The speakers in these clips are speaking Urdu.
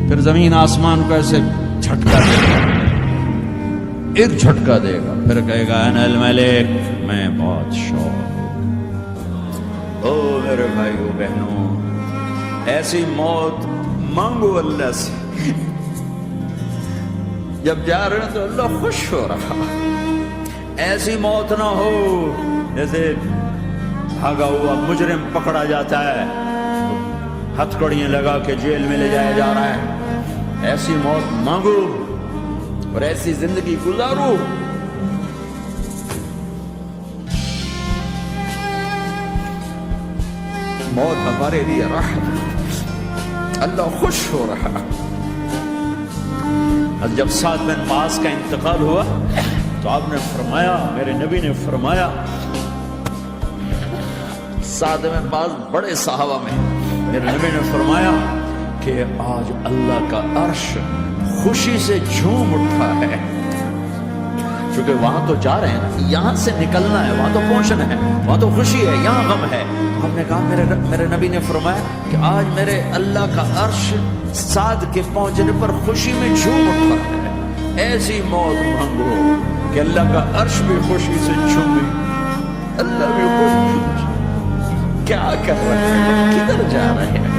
پھر زمین آسمان کو ایسے جھٹکا دے گا، ایک جھٹکا دے گا، پھر کہے گا انا الملک، میں بادشاہ ہوں۔ او میرے بھائیو بہنوں، ایسی موت مانگو اللہ سے۔ جب جا رہے ہیں تو اللہ خوش ہو رہا، ایسی موت نہ ہو جیسے بھاگا ہوا مجرم پکڑا جاتا ہے، ہتھکڑیاں لگا کے جیل میں لے جایا جا رہا ہے۔ ایسی موت مانگو اور ایسی زندگی گزارو۔ موت ہمارے لیے راحت، اللہ خوش ہو رہا۔ جب سعد بن معاذ کا انتقال ہوا تو آپ نے فرمایا، میرے نبی نے فرمایا، سعد بن معاذ بڑے صحابہ میں، میرے نبی نے فرمایا کہ آج اللہ کا عرش خوشی سے جھوم اٹھا ہے، کیونکہ وہاں تو جا رہے ہیں، یہاں سے نکلنا ہے، وہاں تو پہنچنا ہے، وہاں تو خوشی ہے، یہاں غم ہے۔ ہم نے کہا میرے نبی نے فرمایا کہ آج میرے اللہ کا عرش سعد کے پہنچنے پر خوشی میں جھوم اٹھا ہے۔ ایسی موت مانگو کہ اللہ کا عرش بھی خوشی سے جھومے، اللہ بھی خوش۔ کیا کر رہے ہیں، کدھر جا رہے ہیں؟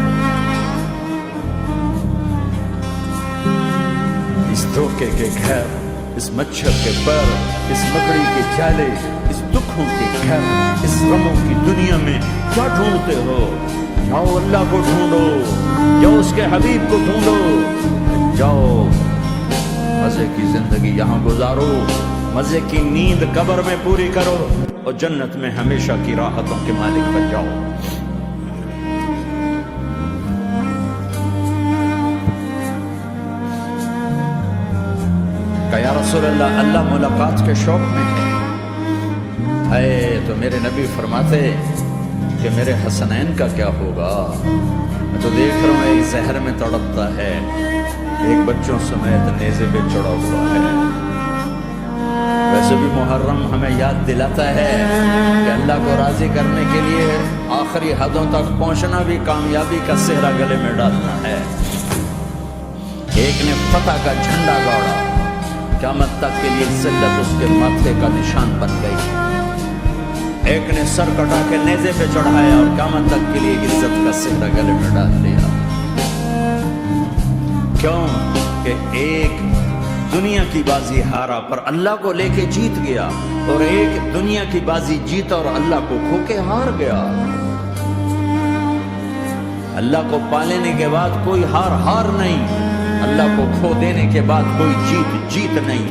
اس دھوکے کے گھر، اس مچھر کے پر، اس مکڑی کے جالے، اس دکھوں کے گھر، اس غموں کی دنیا میں کیا ڈھونڈتے ہو؟ جاؤ اللہ کو ڈھونڈو، جاؤ اس کے حبیب کو ڈھونڈو، جاؤ مزے کی زندگی یہاں گزارو، مزے کی نیند قبر میں پوری کرو اور جنت میں ہمیشہ کی راحتوں کے مالک بن جاؤ۔ کہ یا رسول اللہ، اللہ ملاقات کے شوق میں ہے، تو میرے نبی فرماتے کہ میرے حسنین کا کیا ہوگا؟ میں تو دیکھ رہا ہوں ایک زہر میں تڑپتا ہے، ایک بچوں سمیت نیزے پہ چڑھا ہوا ہے۔ ویسے بھی محرم ہمیں یاد دلاتا ہے کہ اللہ کو راضی کرنے کے لیے آخری حدوں تک پہنچنا بھی کامیابی کا صحرا گلے میں ڈالنا ہے۔ ایک نے فتح کا جھنڈا گاڑا، قیامت تک کے لیے ذلت اس کے ماتھے کا نشان بن گئی۔ ایک نے سر کٹا کے نیزے پہ چڑھایا اور قیامت تک کے لیے عزت کا صحرا گلے میں ڈال دیا۔ کیوں کہ ایک دنیا کی بازی ہارا پر اللہ کو لے کے جیت گیا، اور ایک دنیا کی بازی جیتا اور اللہ کو کھو کے ہار گیا۔ اللہ کو پا لینے کے بعد کوئی ہار نہیں، اللہ کو کھو دینے کے بعد کوئی جیت نہیں۔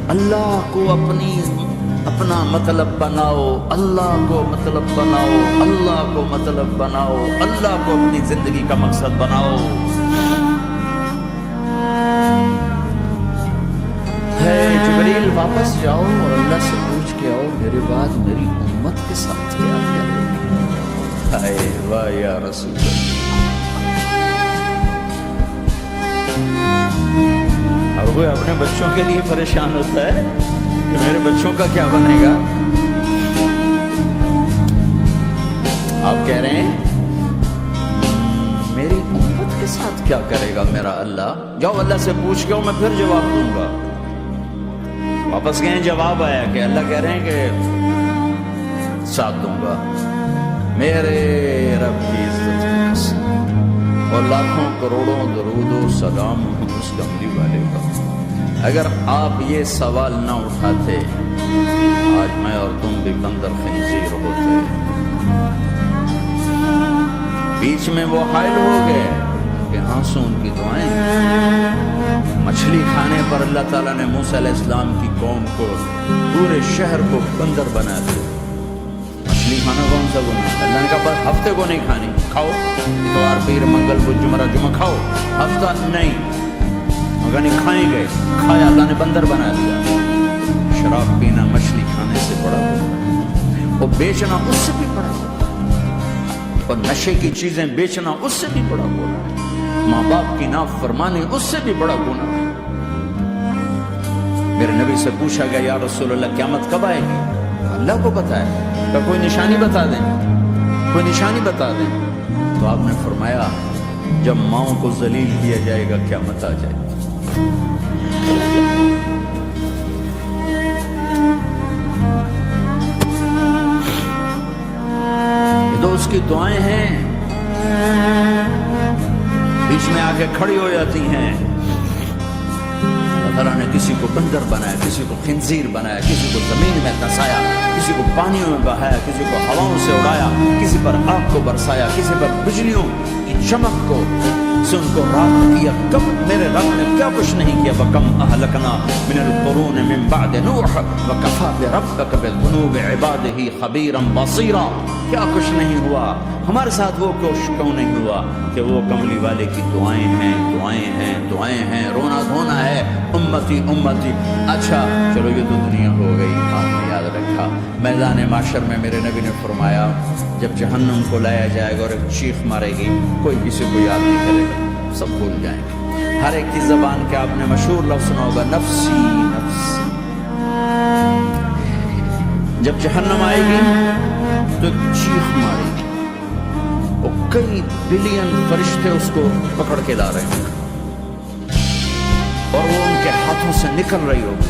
اللہ کو اپنا مطلب بناؤ، اللہ کو مطلب بناؤ، اللہ کو مطلب بناؤ، اللہ کو اپنی زندگی کا مقصد بناؤ۔ جبریل واپس جاؤ اور اللہ سے پوچھ کے آؤ میرے بعد میری امت کے ساتھ کیا کرے؟ ہائے واہ یا رسول اللہ۔ اور وہ اپنے بچوں کے لیے پریشان ہوتا ہے کہ میرے بچوں کا کیا بنے گا۔ آپ کہہ رہے ہیں میری امت کے ساتھ کیا کرے گا میرا اللہ؟ جاؤ اللہ سے پوچھ کے میں پھر جواب دوں گا۔ واپس گئے، جواب آیا کہ اللہ کہہ رہے ہیں کہ ساتھ دوں گا۔ میرے رب کی عزت کی قسم اور لاکھوں کروڑوں درود و سلام اس کملی والے کا، اگر آپ یہ سوال نہ اٹھاتے آج میں اور تم بھی بندر خنزیر ہوتے۔ بیچ میں وہ حائل ہو گئے کہ ہاں سون کی دعائیں۔ مچھلی کھانے پر اللہ تعالیٰ نے موسیٰ علیہ السلام کی قوم کو، پورے شہر کو بندر بنا دیا۔ مچھلی کھانا کون سا گناہ؟ اللہ نے کہا بس ہفتے کو نہیں کھانی، کھاؤ اتوار پیر منگل بدھ جمعہ جمعہ کھاؤ، ہفتہ نہیں، مگر نہیں کھائیں گے، کھایا، اللہ نے بندر بنا دیا۔ شراب پینا مچھلی کھانے سے بڑا گناہ، اور بیچنا اس سے بھی بڑا گناہ، اور نشے کی چیزیں بیچنا اس سے بھی بڑا گناہ، ماں باپ کی نافرمانی اس سے بھی بڑا گناہ۔ میرے نبی سے پوچھا گیا یا رسول اللہ قیامت کب آئے گی؟ اللہ کو پتہ ہے، تو کوئی نشانی بتا دیں، کوئی نشانی بتا دیں۔ تو آپ نے فرمایا جب ماؤں کو ذلیل کیا جائے گا قیامت آ جائے گی۔ یہ دوست کی دعائیں ہیں، بیچ میں آ کے کھڑی ہو جاتی ہیں۔ اللہ تعالیٰ نے کسی کو بندر بنایا، کسی کو خنزیر بنایا، کسی کو زمین میں دسایا، کسی کو پانیوں میں بہایا، کسی کو ہواؤں سے اڑایا، کسی پر آگ کو برسایا، کسی پر بجلیوں کی چمک کو سے ان کو راحت کیا۔ کم میرے رب نے کیا کچھ نہیں کیا۔ وَكَمْ أَهْلَكْنَا مِنَ الْقُرُونِ مِنْ بَعْدِ نُوحٍ وَكَفَىٰ بِرَبِّكَ بِذُنُوبِ عِبَادِهِ خَبِيرًا بَصِيرًا۔ کیا کچھ نہیں ہوا، ہمارے ساتھ وہ کچھ کیوں نہیں ہوا کہ وہ کملی والے کی دعائیں ہیں، دعائیں ہیں، دعائیں ہیں، رونا دھونا ہے، امتی امتی۔ اچھا چلو یہ تو دنیا ہو گئی، آپ نے یاد رکھا میدان معاشر میں میرے نبی نے فرمایا جب جہنم کو لایا جائے گا اور ایک چیخ مارے گی، کوئی کسی کو یاد نہیں کرے گا، سب بھول جائیں گے۔ ہر ایک کی زبان کے آپ نے مشہور لفظ سنا ہوگا، نفسی نفسی۔ جب جہنم آئے گی تو ایک چیخ مارے گی، اور کئی بلین فرشتے اس کو پکڑ کے لا رہے ہیں، اور وہ ان کے ہاتھوں سے نکل رہی ہوگی،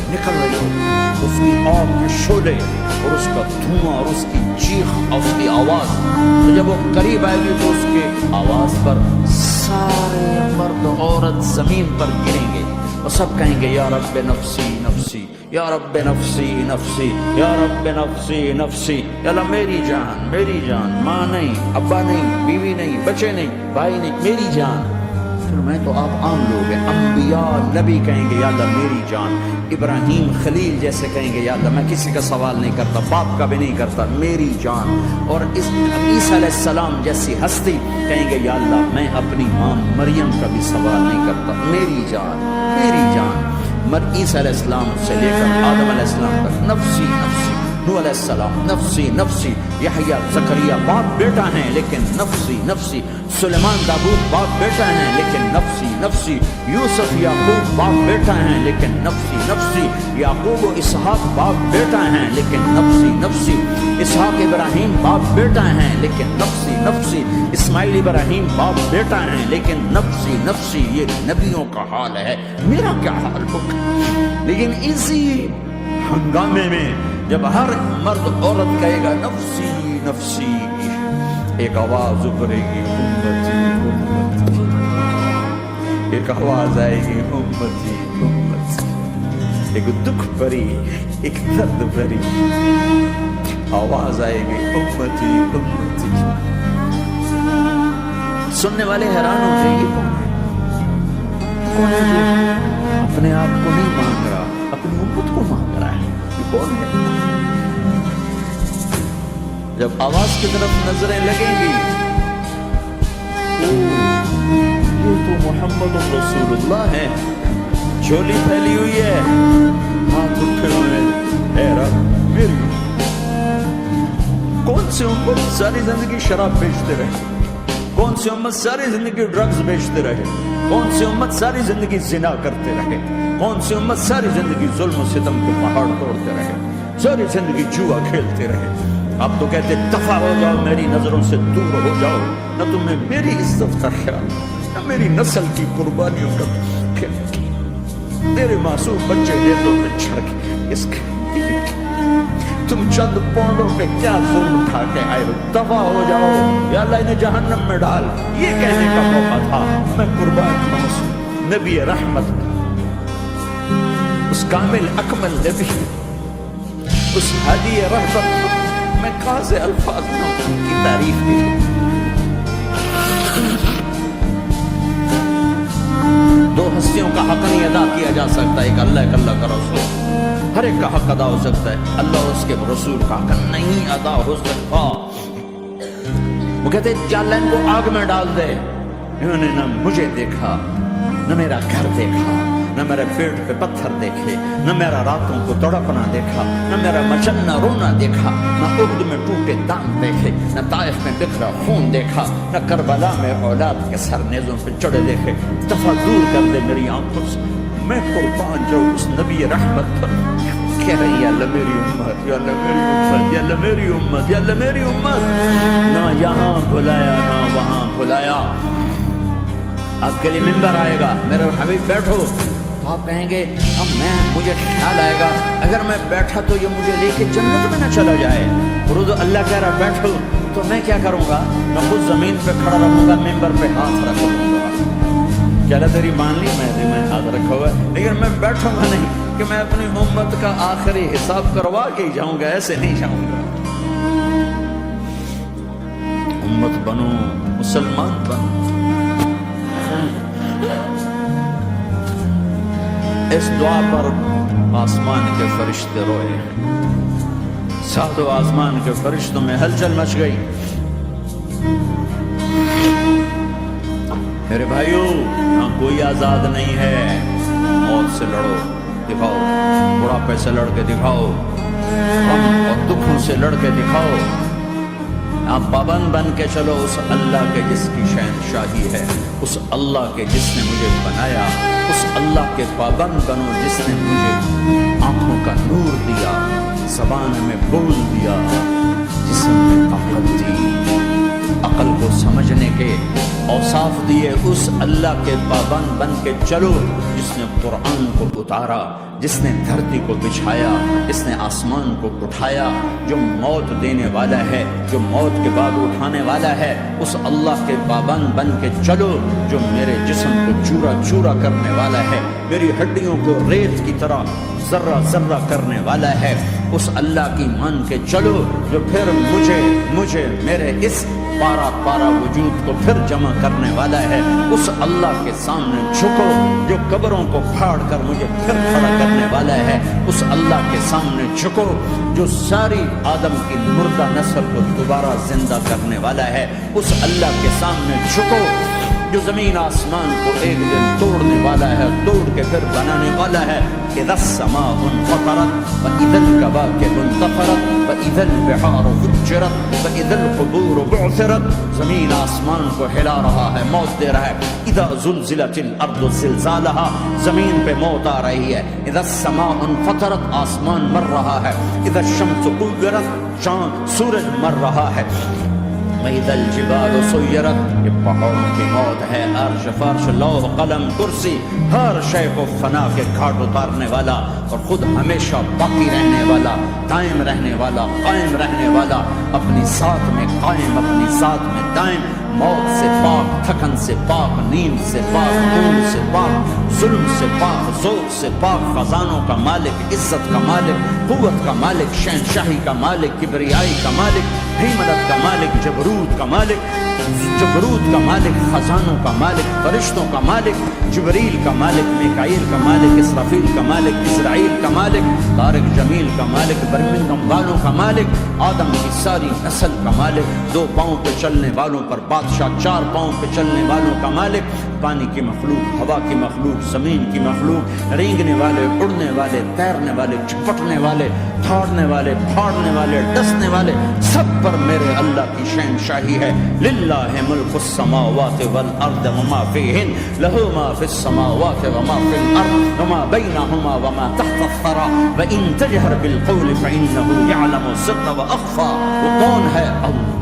اس کی آگ کے شعلے اور اس کا دھواں اور اس کی چیخ اور اس کی آواز۔ تو جب وہ قریب آئے گی تو اس کے آواز پر سارے مرد عورت زمین پر گریں گے اور سب کہیں گے یا رب نفسی نفسی، یا رب نفسی نفسی، یا رب نفسی نفسی۔ یا اللہ میری جان، ماں نہیں، ابا نہیں، بیوی نہیں، بچے نہیں، بھائی نہیں، میری جان۔ پھر میں تو آپ عام لوگ ہیں، انبیاء نبی کہیں گے یا اللہ میری جان، ابراہیم خلیل جیسے کہیں گے یا اللہ میں کسی کا سوال نہیں کرتا، باپ کا بھی نہیں کرتا، میری جان۔ اور اس عیسیٰ علیہ السلام جیسی ہستی کہیں گے یا اللہ میں اپنی ماں مریم کا بھی سوال نہیں کرتا، میری جان میری جان۔ عیسیٰ علیہ السلام سے لے کر آدم علیہ السلام تک نفسی نفسی، نوح علیہ السلام نفسی نفسی، یحییٰ زکریا باپ بیٹا ہیں لیکن نفسی نفسی، سلیمان داؤد باپ بیٹا ہیں لیکن نفسی نفسی، یوسف یعقوب باپ بیٹا ہیں لیکن نفسی نفسی، یعقوب و اسحاق باپ بیٹا ہیں لیکن نفسی نفسی، اسحاق ابراہیم باپ بیٹا ہیں لیکن نفسی نفسی، اسماعیل ابراہیم باپ بیٹا ہیں لیکن نفسی نفسی۔ یہ نبیوں کا حال ہے، میرا کیا حال ہوگا؟ لیکن اسی ہنگامے میں جب ہر مرد عورت کہے گا نفسی نفسی، ایک آواز ابھرے گی امتی امتی، ایک آواز آئے گی امتی امتی، ایک دکھ بھری ایک درد بھری آواز آئے گی امتی امتی۔ سننے والے حیران ہو جائیں گے، کون ہے جو اپنے آپ کو نہیں مانگ رہا، اپنی امت کو مانگ رہا ہے؟ یہ کون ہے؟ جب آواز کی طرف نظریں لگیں گی، یہ تو محمد رسول اللہ ہے، جھولی پھیلی ہوئی ہے، ہاتھ اٹھے ہوئے ہیں، اے رب میری کون سی امت ساری زندگی شراب بیچتے رہے، کون سی امت ساری زندگی ڈرگز بیچتے رہے، کون سی امت ساری زندگی زنا کرتے رہے، کون سی امت ساری زندگی ظلم و ستم کے پہاڑ توڑتے رہے، ساری زندگی جوا کھیلتے رہے۔ آپ تو کہتے دفع ہو جاؤ، میری نظروں سے دور ہو جاؤ، نہ تمہیں میری عزت کا خیال، نہ میری نسل کی قربانیوں کا خیال، تیرے معصوم بچے نیزوں پہ چھڑ کے اس کے تم چند پونڈوں پہ کیا ظلم اٹھا کے آئے ہو، دفع ہو جاؤ یا اللہ انہیں جہنم میں ڈال۔ یہ کہنے کا موقع تھا، میں قربان ہوں نبی رحمت، اس کامل اکمل نبی، اس ہادی رحمت، میں کہاں سے الفاظ میں ان کی تعریف کی۔ دو ہستیوں کا حق نہیں ادا کیا جا سکتا، ایک اللہ کا رسول، ہر ایک کا حق ادا ہو سکتا ہے، اللہ اور اس کے رسول کا حق نہیں ادا ہو سکتا۔ وہ کہتے ہیں اللہ ان کو آگ میں ڈال دے، انہوں نے نہ مجھے دیکھا، نہ میرا گھر دیکھا، نہ میرے پیٹ پہ پتھر دیکھے، نہ میرا راتوں کو تڑپنا دیکھا، نہ میرا مچلنا رونا دیکھا، نہ احد میں ٹوٹے دانت دیکھے، نہ طائف میں بکھرا خون دیکھا، نہ کربلا میں اولاد کے سر نیزوں پہ چڑھے دیکھے۔ دفع دور کر دے میری آنکھوں سے، میں قربان جاؤں اس نبی رحمت پر۔ کہہ رہی یا اللہ میری امت، یا اللہ میری امت، یا اللہ میری امت، یا اللہ میری امت، نہ یہاں بھلایا نہ وہاں بھلایا۔ آپ کے لیے ممبر آئے گا، میرے حبیب بیٹھو، تو آپ کہیں گے اب مجھے خیال آئے گا اگر میں بیٹھا تو یہ مجھے لے کے جنت میں نہ چلا جائے، اور تو اللہ کہہ رہا بیٹھو، تو میں کیا کروں گا؟ میں خود زمین پہ کھڑا رہوں گا، ممبر پہ ہاتھ رکھ لوں گا، کہہ رہا تیری مان لی، میں ہاتھ رکھا ہوا ہے، لیکن میں بیٹھوں گا نہیں کہ میں اپنی امت کا آخری حساب کروا کے ہی جاؤں گا، ایسے نہیں جاؤں گا۔ امت بنو، مسلمان بنو۔ اس دعا پر آسمان کے فرشتے روئے، ساتوں آسمان کے فرشتوں میں ہلچل مچ گئی۔ میرے بھائیو، یہاں کوئی آزاد نہیں ہے، موت سے لڑو، دکھاؤ، بڑھاپے سے لڑ کے دکھاؤ، غم اور دکھوں سے لڑ کے دکھاؤ، آپ پابند بن کے چلو اس اللہ کے جس کی شہنشاہی ہے، اس اللہ کے جس نے مجھے بنایا، اس اللہ کے پابند بنو جس نے مجھے آنکھوں کا نور دیا، زبان میں بول دیا، جسم میں طاقت دی، عقل کو سمجھنے کے اوصاف دیے، اس اللہ کے پابند بن کے چلو جس نے قرآن کو اتارا، جس نے دھرتی کو بچھایا، جس نے آسمان کو اٹھایا، جو موت دینے والا ہے، جو موت کے بعد اٹھانے والا ہے، اس اللہ کے پابند بن کے چلو جو میرے جسم کو چورا چورا کرنے والا ہے، میری ہڈیوں کو ریت کی طرح ذرہ ذرہ کرنے والا ہے، اس اللہ کی مان کے چلو جو پھر مجھے میرے اس پارا پارا وجود کو پھر جمع کرنے والا ہے، اس اللہ کے سامنے جھکو جو قبروں کو پھاڑ کر مجھے پھر کھڑا کرنے والا ہے، اس اللہ کے سامنے جھکو جو ساری آدم کی مردہ نسل کو دوبارہ زندہ کرنے والا ہے، اس اللہ کے سامنے جھکو جو زمین آسمان کو ایک دن توڑنے والا ہے، توڑ کے پھر بنانے والا ہے۔ اذا السماء انفطرت واذا الكواكب انتثرت واذا البحار فجرت واذا القبور بعثرت، زمین آسمان کو ہلا رہا ہے، موت دے رہا ہے۔ اذا زلزلت الارض زلزالها، زمین پہ موت آ رہی ہے۔ اذا السماء انفطرت، آسمان مر رہا ہے۔ اذا الشمس كورت، چاند سورج مر رہا ہے۔ وَإِذَا الْجِبَالُ سُيِّرَتْ، یہ پہاڑوں کی موت ہے، عرش فرش لوح قلم کرسی ہر شے کو فنا کے گھاٹ اتارنے والا اور خود ہمیشہ باقی رہنے والا، دائم رہنے والا، قائم رہنے والا، اپنی ذات میں قائم، اپنی ذات میں دائم، موت سے پاک، تھکن سے پاک، نیند سے پاک، اونگ سے پاک، ظلم سے پاک، ذوق سے پاک، خزانوں کا مالک، عزت کا مالک، قوت کا مالک، شہنشاہی کا مالک، کبریائی کا مالک، حیمنت کا مالک، جبروت کا مالک، خزانوں کا مالک، فرشتوں کا مالک، جبریل کا مالک، میکائیل کا مالک، اسرافیل کا مالک، اسرائیل کا مالک، طارق جمیل کا مالک، برمنگھم والوں کا مالک، آدم کی ساری نسل کا مالک، 2 پاؤں پہ چلنے والوں پر بادشاہ، 4 پاؤں پہ چلنے والوں کا مالک، پانی کی مخلوق، ہوا کی مخلوق، زمین کی مخلوق، رینگنے والے، اڑنے والے، تیرنے والے، جھپٹنے والے، دھاڑنے والے، پھاڑنے والے، ڈسنے والے، سب پر میرے اللہ کی شہنشاہی ہے۔ للہ ملک السماوات والارض وما فیہن، لہ ما فی السماوات وما فی الارض وما بینہما وما تحت الثری وان تجہر بالقول فانہ یعلم السر واخفی۔ وہ کون ہے؟ اللہ۔